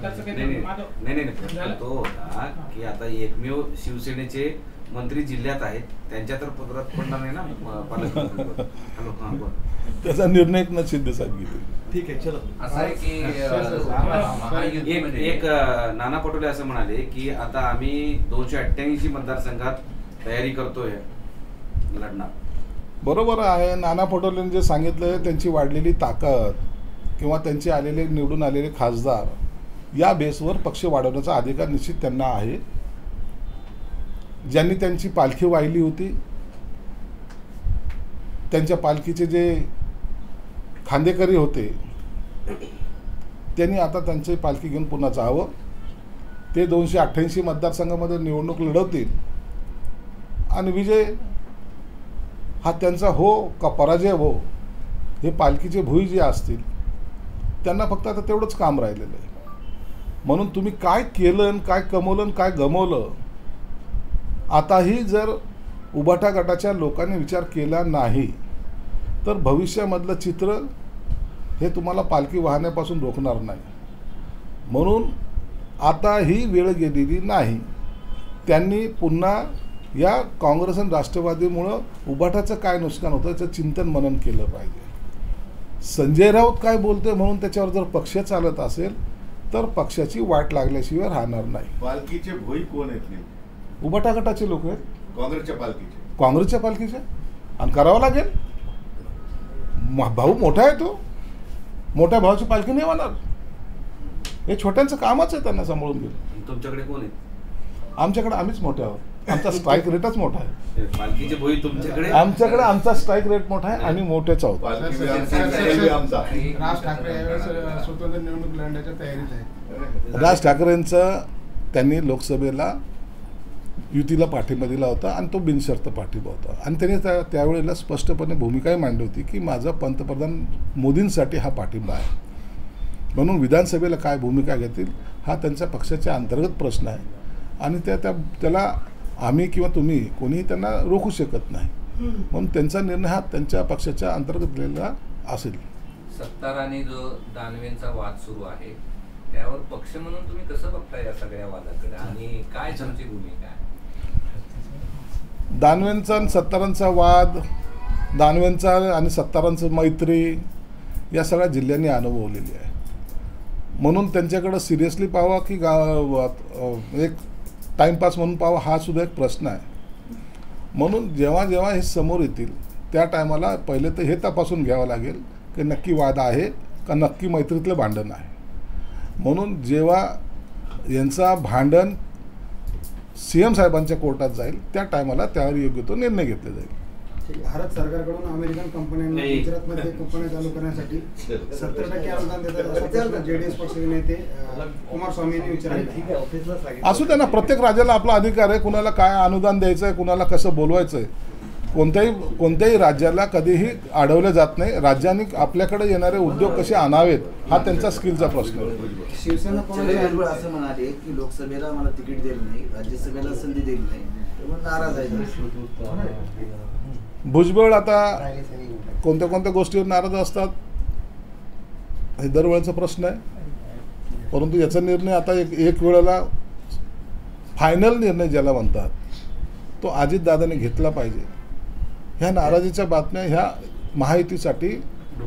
प्रश्न तो होता की आता एकमेव शिवसेनेचे मंत्री जिल्ह्यात आहेत, त्यांच्या तर पदरात पडणार नाही ना पालकमंत्री. त्याचा निर्णय एकनाथ शिंदे साहेब घेतील. ठीक आहे, चलो. असं आहे की एक नाना पटोले असं म्हणाले की आता आम्ही 288 मतदारसंघात तयारी करतोय लढणार. बरोबर आहे. नाना पटोलेंनी जे सांगितलं त्यांची वाढलेली ताकद किंवा त्यांचे आलेले निवडून आलेले खासदार या बेसवर पक्ष वाढवण्याचा अधिकार निश्चित त्यांना आहे. ज्यांनी त्यांची पालखी वाहिली होती, त्यांच्या पालखीचे जे खांदेकरी होते, त्यांनी आता त्यांची पालखी घेऊन पुन्हा जावं. ते 288 मतदारसंघामध्ये निवडणूक लढवतील आणि विजय हा त्यांचा हो का पराजय हो, हे पालखीचे भुई जे असतील त्यांना फक्त आता तेवढंच काम राहिलेलं आहे. म्हणून तुम्ही काय केलं, काय कमवलं, काय गमवलं, आताही जर उभाटा गटाच्या लोकांनी विचार केला नाही तर भविष्यामधलं चित्र हे तुम्हाला पालखी वाहण्यापासून रोखणार नाही. म्हणून आता ही वेळ गेलेली नाही. त्यांनी पुन्हा या काँग्रेस आणि राष्ट्रवादीमुळं उभाटाचं काय नुकसान होतं याचं चिंतन मनन केलं पाहिजे. संजय राऊत काय बोलतोय म्हणून त्याच्यावर जर पक्ष चालत असेल तर पक्षाची वाट लागल्याशिवाय राहणार नाही. पालखीचे भोई कोण आहेत? उभाटा गटाचे लोक आहेत. काँग्रेसच्या पालखीचे? काँग्रेसच्या पालखीचे. आणि करावं लागेल. भाऊ मोठा आहे, तो मोठ्या भावाची पालखी नाही होणार. हे छोट्यांचं कामच आहे त्यांना सांभाळून घेऊन. तुमच्याकडे कोण आहे? आमच्याकडे आम्हीच मोठे आहोत. आमचा स्ट्राईक रेटच मोठा आहे. पालखीचे भोई तुमच्याकडे? आमच्याकडे आमचा स्ट्राईक रेट मोठा आहे आणि मोठेच आहोत. राज ठाकरे यावेळेस स्वतंत्र निवडणूक लढण्याच्या तयारीत आहे. राज ठाकरेंचं त्यांनी लोकसभेला युतीला पाठिंबा दिला होता आणि तो बिनशर्त पाठिंबा होता. आणि त्यांनी त्यावेळेला स्पष्टपणे भूमिकाही मांडली होती की माझा पंतप्रधान मोदींसाठी हा पाठिंबा आहे. म्हणून विधानसभेला काय भूमिका घेतील हा त्यांच्या पक्षाच्या अंतर्गत प्रश्न आहे आणि त्याला आम्ही किंवा तुम्ही कोणीही त्यांना रोखू शकत नाही. म्हणून त्यांचा निर्णय हा त्यांच्या पक्षाच्या अंतर्गत दिलेला असेल. सत्तार आणि जो दानवेंचा वाद सुरू आहे त्यावर पक्ष म्हणून तुम्ही कसं बघताय या सगळ्या वादाकडे आणि काय तुमची भूमिका आहे? दानवेंचा आणि सत्तारांचा वाद, दानवेंचा आणि सत्तारांचं मैत्री या सगळ्या जिल्ह्यांनी अनुभवलेली आहे. म्हणून त्यांच्याकडं सिरियसली पाहावा की एक टाईमपास म्हणून पाहावा हा सुद्धा एक प्रश्न आहे. म्हणून जेव्हा जेव्हा हे समोर येतील त्या टायमाला पहिले तर हे तपासून घ्यावं लागेल की नक्की वाद आहे का नक्की मैत्रीतलं भांडण आहे. म्हणून जेव्हा यांचा भांडण CM साहेबांच्या कोर्टात जाईल त्या टायमाला त्यावर योग्य तो निर्णय घेतला जाईल. भारत सरकारकडून अमेरिकन कंपन्यांना गुजरातमध्ये कंपन्या चालू करण्यासाठी 70% अनुदान देतात JDS पक्षाचे नेते कुमारस्वामी यांनी विचारले. असू द्या ना, प्रत्येक राज्याला आपला अधिकार आहे कुणाला काय अनुदान द्यायचं आहे, कुणाला कसं बोलवायचं आहे. कोणत्याही राज्याला कधीही अडवलं जात नाही. राज्यांनी आपल्याकडे येणारे उद्योग कसे आणावेत हा त्यांचा स्किलचा प्रश्न आहे. शिवसेना असं म्हणाले की लोकसभेला मला तिकीट दिलं नाही, राज्यसभेला संधी दिली नाही, नाराज आहे. भुजबळ आता कोणत्या कोणत्या गोष्टीवर नाराज असतात हे दरवेळेचा प्रश्न आहे. परंतु याचा निर्णय आता एक वेळेला फायनल निर्णय ज्याला म्हणतात तो अजितदादांनी घेतला पाहिजे. ह्या नाराजीच्या बातम्या ह्या महायुतीसाठी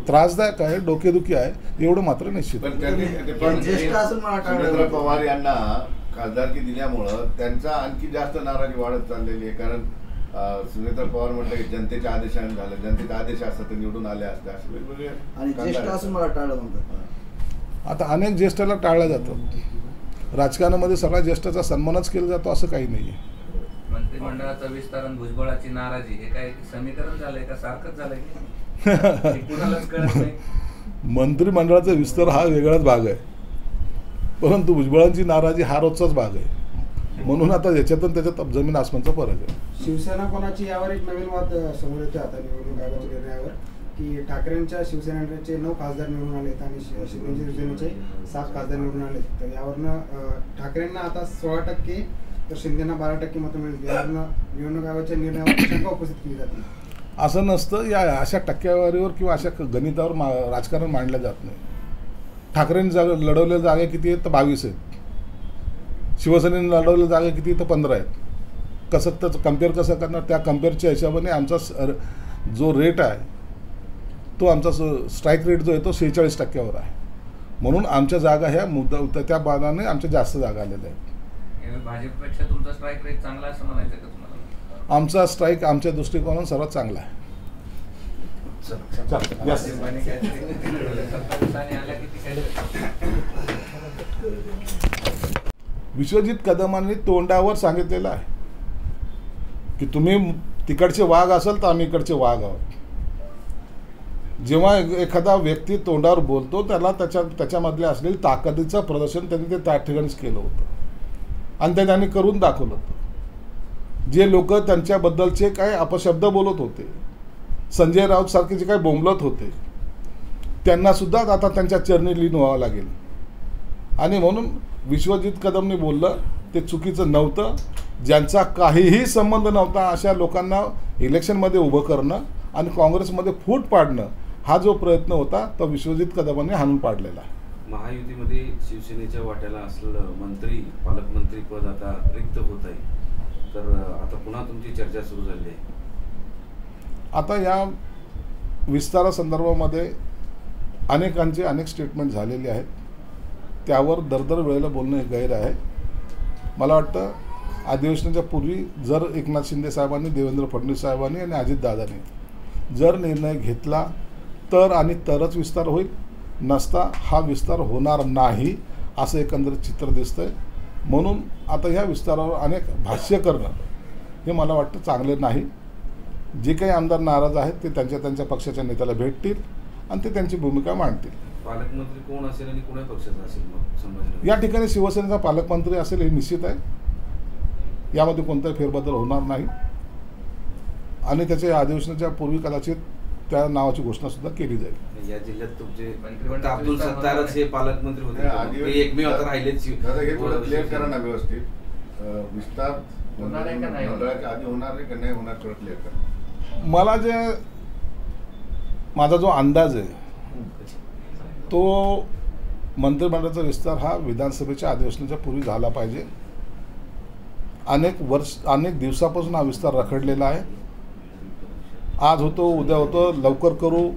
त्रासदायक आहे, डोकेदुखी आहे एवढं मात्र निश्चित. सुनेत्रा पवार यांना खासदारकी दिल्यामुळं त्यांचा आणखी जास्त नाराजी वाढत चाललेली आहे. कारण सुनेत्रा पवार म्हटलं की जनतेच्या आदेशाने झालं, जनतेचा आदेश असता तर निवडून आले असते असे वेगवेगळे. आणि ज्येष्ठ असून मला टाळलं म्हणतात. आता अनेक ज्येष्ठाला टाळलं जातं. राजकारणामध्ये सगळ्या ज्येष्ठाचा सन्मानच केला जातो असं काही नाही आहे. मंत्रिमंडळाचा विस्तार आणि भुजबळाची नाराजी हे काय समीकरण झालंय का सारखंच झालंय? कुणालाच कळत नाही. मंत्रिमंडळाचा विस्तार हा वेगळाच भाग आहे, परंतु भुजबळांची नाराजी हा रोजचाच भाग आहे. म्हणून आता याच्यातून त्याच्यात जमीन आसमानचा फरक आहे. शिवसेना कोणाची यावर एक नवीन वाद समोर येतो आता निवडणूक आयोगाच्या निर्णयावर की ठाकरेंच्या शिवसेनेचे 9 खासदार निवडून आलेत आणि शिवसेनेचे 7 खासदार निवडून आलेत. तर यावरनं ठाकरेंना आता 16% तर शिंदेना 12% मतं मिळतील. यावरनं निवडणूक आयोगाच्या निर्णयावर शंका उपस्थित केली जाते. असं नसतं. या अशा टक्केवारीवर किंवा अशा गणितावर राजकारण मांडलं जात नाही. ठाकरेंनी लढवलेल्या जागा किती आहेत? तर 22 आहेत. शिवसेनेने लढवलेल्या जागा किती आहेत? तर 15 आहेत. कसं तर कम्पेअर कसं करणार? त्या कम्पेअरच्या हिशोबाने आमचा जो रेट आहे तो आमचा स्ट्राईक रेट जो आहे तो 46% आहे. म्हणून आमच्या जागा ह्या मुद्दा त्या बाणाने आमच्या जास्त जागा आलेल्या आहेत. भाजपपेक्षा तुमचा स्ट्राईक रेट चांगला असं म्हणायचं का तुम्हाला? आमचा स्ट्राईक आमच्या दृष्टिकोनातून सर्वात चांगला आहे. विश्वजित कदमांनी तोंडावर सांगितलेलं आहे की तुम्ही तिकडचे वाघ असाल तर आम्ही इकडचे वाघ आहोत. जेव्हा एखादा व्यक्ती तोंडावर बोलतो त्याला त्याच्यामधले असलेली ताकदीचं प्रदर्शन त्यांनी ते त्या ठिकाणीच केलं होतं आणि ते त्यांनी करून दाखवलं होतं. जे लोक त्यांच्याबद्दलचे काय अपशब्द बोलत होते, संजय राऊत सारखे जे काही बोंबलत होते, त्यांनासुद्धा आता त्यांच्या चरणी लीन व्हावं लागेल. आणि म्हणून विश्वजित कदमने बोललं ते चुकीचं नव्हतं. ज्यांचा काहीही संबंध नव्हता अशा लोकांना इलेक्शनमध्ये उभं करणं आणि काँग्रेसमध्ये फूट पाडणं हा जो प्रयत्न होता तो विश्वजित कदमांनी हाणून पाडलेला आहे. महायुतीमध्ये शिवसेनेच्या वाट्याला असलेलं पालकमंत्री पद आता रिक्त होत आहे, तर आता पुन्हा तुमची चर्चा सुरू झाली आहे. आता या विस्तारासंदर्भामध्ये अनेकांचे अनेक स्टेटमेंट झालेले आहेत. त्यावर दरदर वेळेला बोलणं हे गैर आहे. मला वाटतं अधिवेशनाच्या पूर्वी जर एकनाथ शिंदे साहेबांनी, देवेंद्र फडणवीस साहेबांनी आणि अजितदादांनी जर निर्णय घेतला तर आणि तरच विस्तार होईल, नसता हा विस्तार होणार नाही असं एकंदरीत चित्र दिसतंय. म्हणून आता ह्या विस्तारावर अनेक भाष्य करणं हे मला वाटतं चांगले नाही. जे काही आमदार नाराज आहेत ते त्यांच्या पक्षाच्या नेत्याला भेटतील आणि ते त्यांची भूमिका मांडतील. पालकमंत्री कोण असेल आणि कोण्या पक्षाचा असेल मग संभाजी? या ठिकाणी शिवसेनेचा पालकमंत्री असेल हे निश्चित आहे. यामध्ये कोणताही फेरबदल होणार नाही आणि त्याच्या अधिवेशनाच्या पूर्वी कदाचित त्या नावाची घोषणा सुद्धा केली जाईल. या जिल्ह्यात तुमचे अब्दुल सत्तारच हे पालकमंत्री होते, एकमेव आता राहिलेत. हे थोडं क्लिअर करा ना व्यवस्थित. विस्तार होणार आहे का नाही आधी होणार आहे का नाही होणार थोडं क्लिअर करा. मला माझा जो अंदाज आहे तो मंत्रिमंडळाचा विस्तार हा विधानसभेच्या अधिवेशनाच्या पूर्वी झाला पाहिजे. अनेक दिवसापासून हा विस्तार रखडलेला आहे. आज होतो, उद्या होतो, लवकर करू,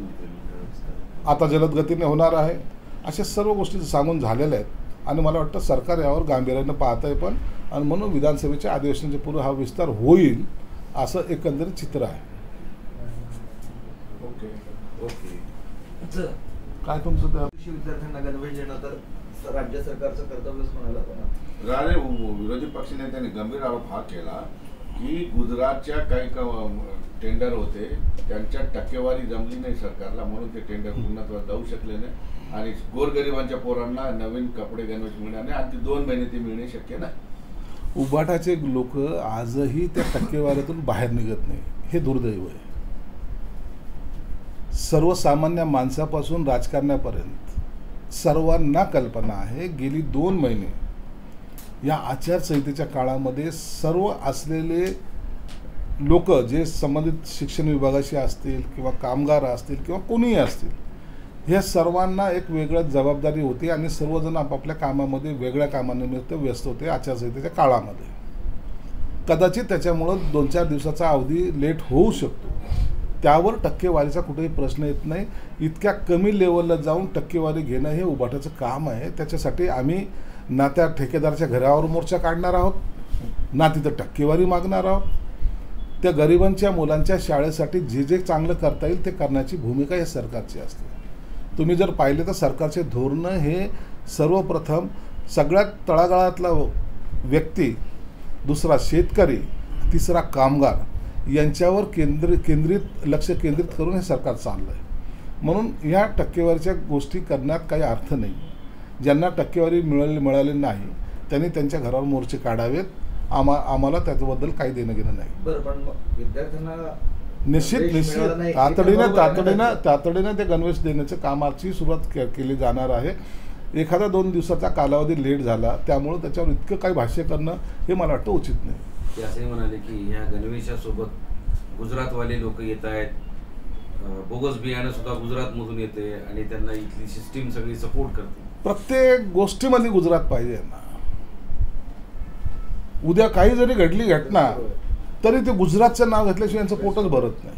आता जलद गतीने होणार आहे, अशा सर्व गोष्टी सांगून झालेल्या आहेत आणि मला वाटतं सरकार यावर गांभीर्यानं पाहत आहे पण. आणि म्हणून विधानसभेच्या अधिवेशनाच्या पूर्वी हा विस्तार होईल असं एकंदरीत चित्र आहे. ओके. काय तुमचं त्या विद्यार्थ्यांना गणवेश देणं तर राज्य सरकारचं कर्तव्यच म्हणायला आपण. राणे विरोधी पक्षनेत्यांनी गंभीर आरोप हा केला की गुजरातच्या काही टेंडर होते त्यांच्या टक्केवारी जमली नाही सरकारला, म्हणून ते टेंडर पूर्णत्वास जाऊ शकले नाही आणि गोरगरिबांच्या पोरांना नवीन कपडे गणवेश मिळणार नाही आणि 2 महिने ते मिळणे शक्य नाही. उबाटाचे लोक आजही त्या टक्केवारीतून बाहेर निघत नाही, हे दुर्दैव आहे. सर्वसामान्य माणसापासून राजकारण्यापर्यंत सर्वांना कल्पना आहे गेली 2 महिने या आचारसंहितेच्या काळामध्ये सर्व असलेले लोक जे संबंधित शिक्षण विभागाशी असतील किंवा कामगार असतील किंवा कोणीही असतील, ह्या सर्वांना एक वेगळी जबाबदारी होती आणि सर्वजण आपापल्या कामामध्ये वेगळ्या कामानिमित्त व्यस्त होते आचारसंहितेच्या काळामध्ये. कदाचित त्याच्यामुळं 2-4 दिवसाचा अवधी लेट होऊ शकतो. त्यावर टक्केवारीचा कुठेही प्रश्न येत नाही. इतक्या कमी लेवलला जाऊन टक्केवारी घेणं हे उभाटाचं काम आहे. त्याच्यासाठी आम्ही ना त्या ठेकेदाराच्या घरावर मोर्चा काढणार आहोत, ना तिथं टक्केवारी मागणार आहोत. त्या गरिबांच्या मुलांच्या शाळेसाठी जे चांगलं करता येईल ते करण्याची भूमिका या सरकारची असते. तुम्ही जर पाहिले तर सरकारचे धोरणं हे सर्वप्रथम सगळ्यात तळागाळातला व्यक्ती, दुसरा शेतकरी, तिसरा कामगार यांच्यावर लक्ष केंद्रित करून हे सरकार चाललं आहे. म्हणून ह्या टक्केवारीच्या गोष्टी करण्यात काही अर्थ नाही. ज्यांना टक्केवारी मिळाली नाही त्यांनी त्यांच्या घरावर मोर्चे काढावेत. आम्हाला त्याच्याबद्दल काही देणं घेणं नाही. बरं, पण विद्यार्थ्यांना निश्चित तातडीनं ते गणवेश देण्याच्या कामाची सुरुवात केली जाणार आहे. एखादा 2 दिवसाचा कालावधी लेट झाला त्यामुळं त्याच्यावर इतकं काही भाष्य करणं हे मला वाटतं उचित नाही. ते असे म्हणाले की ह्या गणवेशासोबत गुजरातवाले लोक येत आहेत, बोगस बियाणं सुद्धा गुजरातमधून येते आणि त्यांना इथली सिस्टीम सगळी सपोर्ट करते. प्रत्येक गोष्टीमध्ये गुजरात पाहिजे ना. उद्या काही जरी घडली घटना तरी ते गुजरातचं नाव घेतल्याशिवाय यांचं पोटच भरत नाही.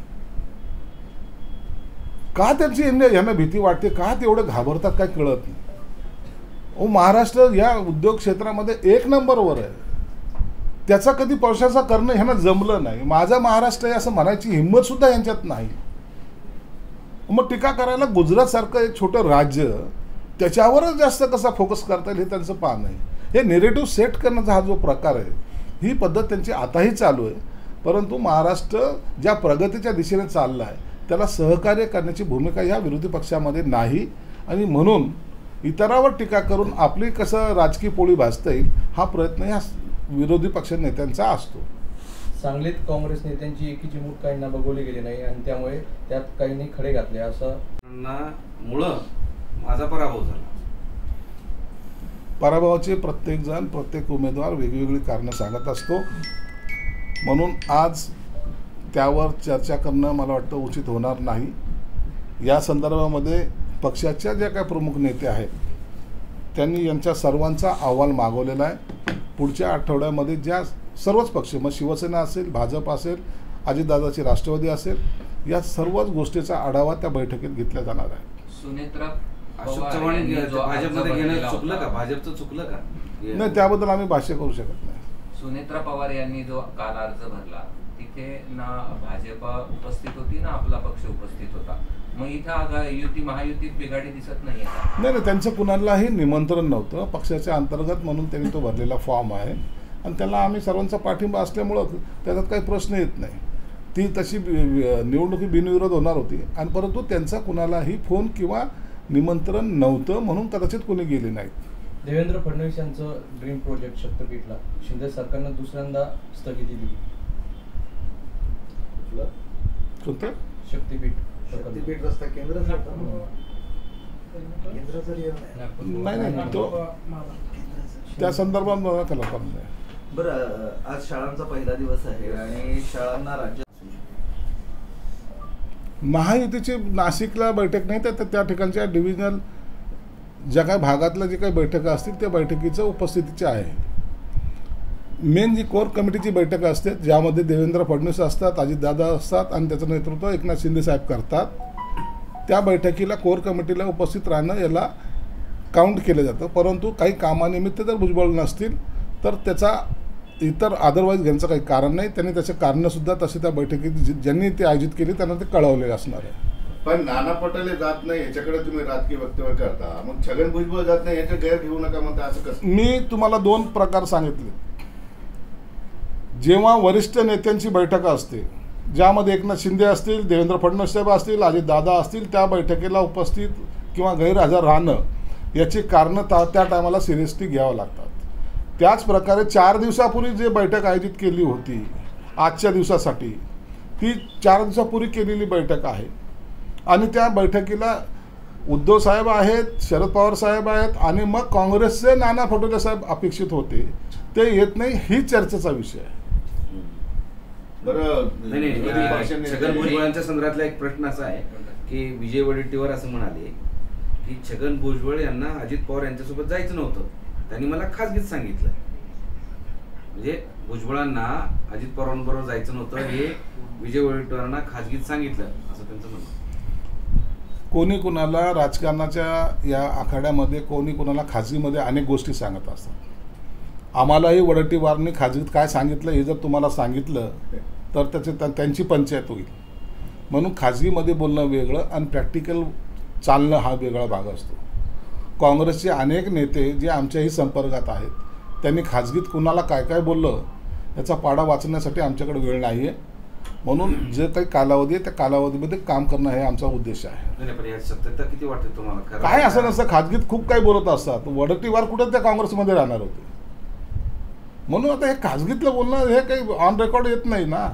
का त्यांची यांना भीती वाटते, का ते एवढे घाबरतात काय कळत नाही. महाराष्ट्र या उद्योग क्षेत्रामध्ये 1 नंबरवर आहे. त्याचा कधी प्रशंसा करणं ह्यांना जमलं नाही. माझा महाराष्ट्र आहे असं म्हणायची हिंमत सुद्धा यांच्यात नाही. मग टीका करायला गुजरातसारखं एक छोटं राज्य त्याच्यावरच जास्त कसा फोकस करता येईल हे त्यांचं पान आहे. हे नेरेटिव्ह सेट करण्याचा हा जो प्रकार आहे, ही पद्धत त्यांची आताही चालू आहे. परंतु महाराष्ट्र ज्या प्रगतीच्या दिशेने चालला आहे त्याला सहकार्य करण्याची भूमिका या विरोधी पक्षामध्ये नाही. आणि म्हणून इतरावर टीका करून आपली कसं राजकीय पोळी भाजता येईल हा प्रयत्न या विरोधी पक्ष नेत्यांचा असतो. सांगलीत काँग्रेस नेत्यांची एकीची मूठ काहींना बघवली गेली नाही आणि त्यामुळे त्यात काहींनी खडे घातले असं मुळे माझा पराभव झाला. पराभवाचे प्रत्येकजण प्रत्येक उमेदवार वेगवेगळी कारणं सांगत असतो. म्हणून आज त्यावर चर्चा करणं मला वाटतं उचित होणार नाही. या संदर्भामध्ये पक्षाच्या ज्या काही प्रमुख नेते आहेत त्यांनी यांच्या सर्वांचा अहवाल मागवलेला आहे. पुढच्या आठवड्यामध्ये ज्या सर्वच पक्ष, मग शिवसेना असेल, भाजप असेल, अजितदादाची राष्ट्रवादी असेल, या सर्वच गोष्टीचा आढावा त्या बैठकीत घेतला जाणार आहे. सुनेत्रा अशोक चव्हाण भाजपमध्ये घेणं चुकलं का? भाजपचं चुकलं का? नाही, त्याबद्दल आम्ही भाष्य करू शकत नाही. सुनेत्रा पवार यांनी जो काल अर्ज भरला तिथे ना भाजप उपस्थित होती ना आपला पक्ष उपस्थित होता. मग इथं युती महायुतीत बिघाडी दिसत नाही. नाही, त्यांचं कुणालाही निमंत्रण नव्हतं. पक्षाच्या अंतर्गत म्हणून त्यांनी तो भरलेला फॉर्म आहे आणि त्याला आम्ही सर्वांचा पाठिंबा असल्यामुळं त्याच्यात काही प्रश्न येत नाही. ती तशी निवडणुकी बिनविरोध होणार होती आणि परंतु त्यांचा कुणालाही फोन किंवा निमंत्रण नव्हतं म्हणून कदाचित कोणी गेले नाहीत. देवेंद्र फडणवीस यांचं ड्रीम प्रोजेक्ट शक्तीपीठला शिंदे सरकारनं दुसऱ्यांदा स्थगिती दिली. कोणतं शक्तीपीठ रस्ता केंद्राचा नाही, तो त्या संदर्भात मला कल्पना नाही. बरं, आज शाळांचा पहिला दिवस आहे आणि शाळांना राज्य महायुतीची नाशिकला बैठक नाही तर त्या ठिकाणच्या डिव्हिजनल ज्या काही भागातल्या जे काही बैठका असतील त्या बैठकीचं उपस्थितीचे आहे. मेन जी कोर कमिटीची बैठक असते ज्यामध्ये देवेंद्र फडणवीस असतात, अजितदादा असतात आणि त्याचं नेतृत्व एकनाथ शिंदे साहेब करतात. त्या बैठकीला कोर कमिटीला उपस्थित राहणं याला काउंट केलं जातं. परंतु काही कामानिमित्त जर भुजबळ नसतील तर त्याचा इतर अदरवाईज घ्यायचं काही कारण नाही. त्यांनी त्याचे कारणंसुद्धा तसे त्या बैठकीत ज्यांनी ते आयोजित केली त्यांना ते कळवलेले असणार आहे. पण नाना पटोले जात नाही याच्याकडे तुम्ही राजकीय वक्तव्य करता, मग छगन भुजबळ जात नाही याचं गैर घेऊ नका म्हणता, असं कसं? मी तुम्हाला 2 प्रकार सांगितले. जेव्हा वरिष्ठ नेत्यांची बैठक असते ज्यामध्ये एकनाथ शिंदे असतील, देवेंद्र फडणवीस साहेब असतील, अजितदादा असतील, त्या बैठकीला उपस्थित किंवा गैरहजर राहणं याची कारणं त्या टायमाला सिरियसली घ्यावं लागतात. त्याच प्रकारे 4 दिवसापूर्वी जे बैठक आयोजित केली होती आजच्या दिवसासाठी, ती 4 दिवसापूर्वी केलेली बैठक आहे आणि त्या बैठकीला उद्धव साहेब आहेत, शरद पवार साहेब आहेत आणि मग काँग्रेसचे नाना पटोले साहेब अपेक्षित होते, ते येत नाही, ही चर्चेचा विषय आहे. छगन भुजबळांच्या संदर्भातला एक प्रश्न असा आहे की विजय वडेट्टीवार असं म्हणाले की छगन भुजबळ यांना अजित पवार यांच्यासोबत जायचं नव्हतं, त्यांनी मला खासगीत सांगितलं. म्हणजे भुजबळांना अजित पवारांबरोबर जायचं नव्हतं हे विजय वडेट्टीवारांना खासगीत सांगितलं असं त्यांचं म्हणणं. कोणी कुणाला राजकारणाच्या या आखाड्यामध्ये कोणी कुणाला खाजगीमध्ये अनेक गोष्टी सांगत असतात. आम्हालाही वडेट्टीवारांनी खाजगीत काय सांगितलं हे जर तुम्हाला सांगितलं तर त्यांची पंचायत होईल. म्हणून खाजगीमध्ये बोलणं वेगळं आणि प्रॅक्टिकल चालणं हा वेगळा भाग असतो. काँग्रेसचे अनेक नेते जे आमच्याही संपर्कात आहेत त्यांनी खाजगीत कुणाला काय काय बोललं याचा पाढा वाचण्यासाठी आमच्याकडे वेळ नाही आहे. म्हणून जे काही कालावधी आहे त्या कालावधीमध्ये काम करणं हे आमचा उद्देश आहे. सत्यता किती वाटते तुम्हाला? काय असं नसतं, खाजगीत खूप काही बोलत असतात. वडेट्टीवार कुठं त्या काँग्रेसमध्ये राहणार होते. म्हणून आता हे खाजगीतलं बोलणं हे काही ऑन रेकॉर्ड येत नाही ना.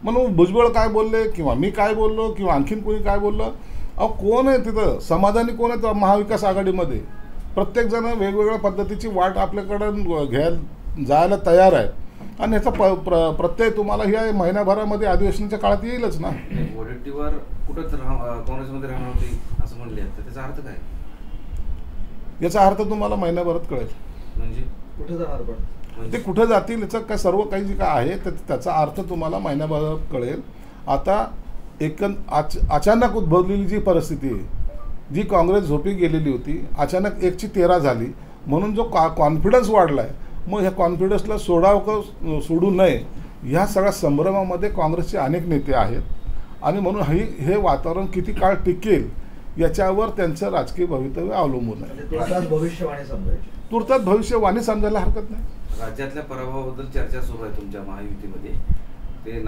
म्हणून भुजबळ काय बोलले किंवा मी काय बोललो किंवा आणखीन कोणी काय बोललं, अहो कोण आहे तिथं समाधानी, कोण आहे तर महाविकास आघाडीमध्ये प्रत्येकजण वेगवेगळ्या पद्धतीची वाट आपल्याकडं जायला तयार आहे आणि ह्याचा प्रत्यय तुम्हाला ह्या महिन्याभरामध्ये अधिवेशनाच्या काळात येईलच ना. वडेट्टीवार कुठं काँग्रेसमध्ये राहणार होती असं म्हणले तर त्याचा अर्थ काय? याचा अर्थ तुम्हाला महिन्याभरात कळेल. म्हणजे कुठे जाणार पण ते कुठं जातील याचं काय सर्व काही जे काय आहे त्याचा अर्थ तुम्हाला महिन्याभरात कळेल. आता अचानक उद्भवलेली जी परिस्थिती आहे, जी काँग्रेस झोपी गेलेली होती, अचानक 1ची 13 झाली म्हणून जो कॉन्फिडन्स वाढला आहे, मग ह्या कॉन्फिडन्सला सोडू नये ह्या सगळ्या संभ्रमामध्ये काँग्रेसचे अनेक नेते आहेत आणि म्हणून हे वातावरण किती काळ टिकेल याच्यावर त्यांचं राजकीय भवितव्य अवलंबून आहे. तुर्तास भविष्यवाणी समजायची, तुर्तात भविष्यवाणी समजायला हरकत नाही. राज्यातल्या पराभवाबद्दल चर्चा सुरू आहे तुमच्या महायुतीमध्ये. ते